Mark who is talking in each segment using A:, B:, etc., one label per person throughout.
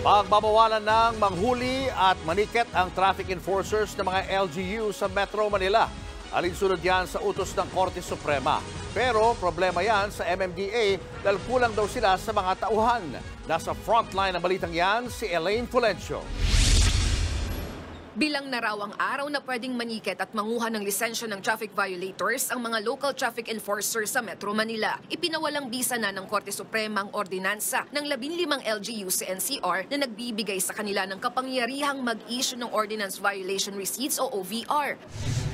A: Pagbabawalan ng manghuli at maniket ang traffic enforcers ng mga LGU sa Metro Manila. Alinsunod yan sa utos ng Korte Suprema. Pero problema yan sa MMDA dahil kulang daw sila sa mga tauhan. Nasa frontline ng balitang yan si Elaine Fulencio.
B: Bilang narawang araw na pwedeng maniket at manguha ng lisensya ng traffic violators ang mga local traffic enforcers sa Metro Manila. Ipinawalang bisa na ng Korte Suprema ang ordinansa ng 15 LGU sa NCR na nagbibigay sa kanila ng kapangyarihang mag-issue ng Ordinance Violation Receipts o OVR.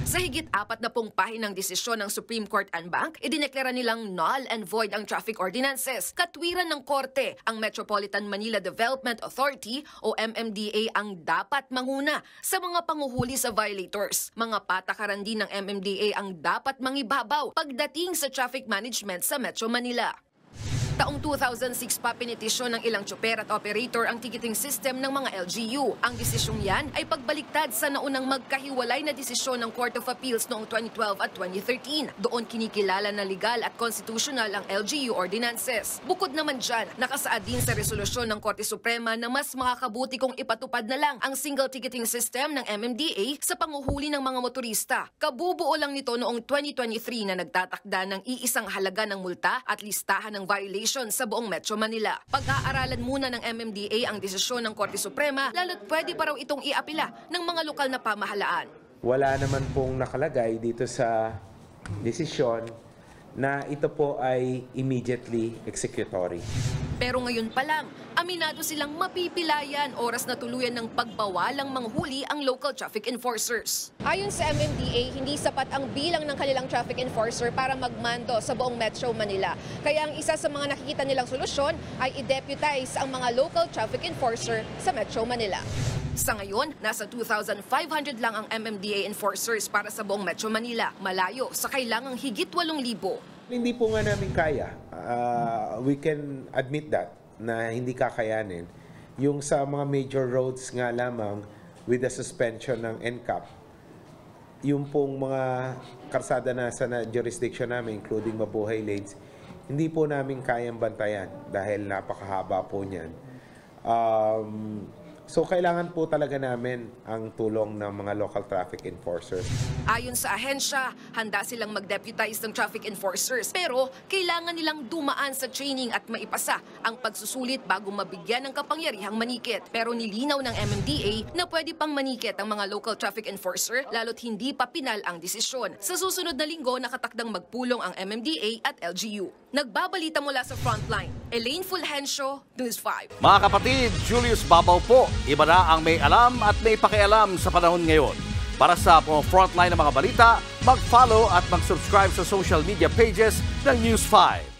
B: Sa higit 40 pahinang desisyon ng Supreme Court en banc, idineklara nilang null and void ang traffic ordinances. Katwiran ng Korte, ang Metropolitan Manila Development Authority o MMDA ang dapat manguna sa mga panguhuli sa violators. Mga patakaran din ng MMDA ang dapat mangibabaw pagdating sa traffic management sa Metro Manila. Taong 2006 pa pinitisyon ng ilang tsoper at operator ang ticketing system ng mga LGU. Ang desisyong yan ay pagbaliktad sa naunang magkahiwalay na desisyon ng Court of Appeals noong 2012 at 2013. Doon kinikilala na legal at constitutional ang LGU ordinances. Bukod naman dyan, nakasaad din sa resolusyon ng Korte Suprema na mas makakabuti kung ipatupad na lang ang single ticketing system ng MMDA sa panguhuli ng mga motorista. Kabubuo lang nito noong 2023 na nagtatakda ng iisang halaga ng multa at listahan ng violation sa buong Metro Manila. Pag-aaralan muna ng MMDA ang desisyon ng Korte Suprema, lalo't pwede pa raw itong iapila ng mga lokal na pamahalaan.
C: Wala naman pong nakalagay dito sa desisyon na ito po ay immediately executory.
B: Pero ngayon pa lang, aminado silang mapipilayan oras na tuluyan ng pagbawalang manghuli ang local traffic enforcers. Ayon sa MMDA, hindi sapat ang bilang ng kanilang traffic enforcer para magmando sa buong Metro Manila. Kaya ang isa sa mga nakikita nilang solusyon ay i-deputize ang mga local traffic enforcer sa Metro Manila. Sa ngayon, nasa 2,500 lang ang MMDA enforcers para sa buong Metro Manila, malayo sa kailangang higit 8,000.
C: Hindi po nga namin kaya. We can admit that na hindi kakayanin. Yung sa mga major roads nga lamang with the suspension ng NCAP, yung pong mga karsada na sa jurisdiction namin, including Mabuhay Lanes, hindi po namin kayang bantayan dahil napakahaba po niyan. So kailangan po talaga namin ang tulong ng mga local traffic enforcers.
B: Ayon sa ahensya, handa silang mag-deputize ng traffic enforcers pero kailangan nilang dumaan sa training at maipasa ang pagsusulit bago mabigyan ng kapangyarihang manikit. Pero nilinaw ng MMDA na pwede pang manikit ang mga local traffic enforcer lalo't hindi pa pinal ang desisyon. Sa susunod na linggo, nakatakdang magpulong ang MMDA at LGU. Nagbabalita mula sa Frontline, Elaine Fulgencio, News 5.
A: Mga kapatid, Julius Babaw po. Iba na ang may alam at may pakialam sa panahon ngayon. Para sa Frontline ng mga balita, mag-follow at mag-subscribe sa social media pages ng News 5.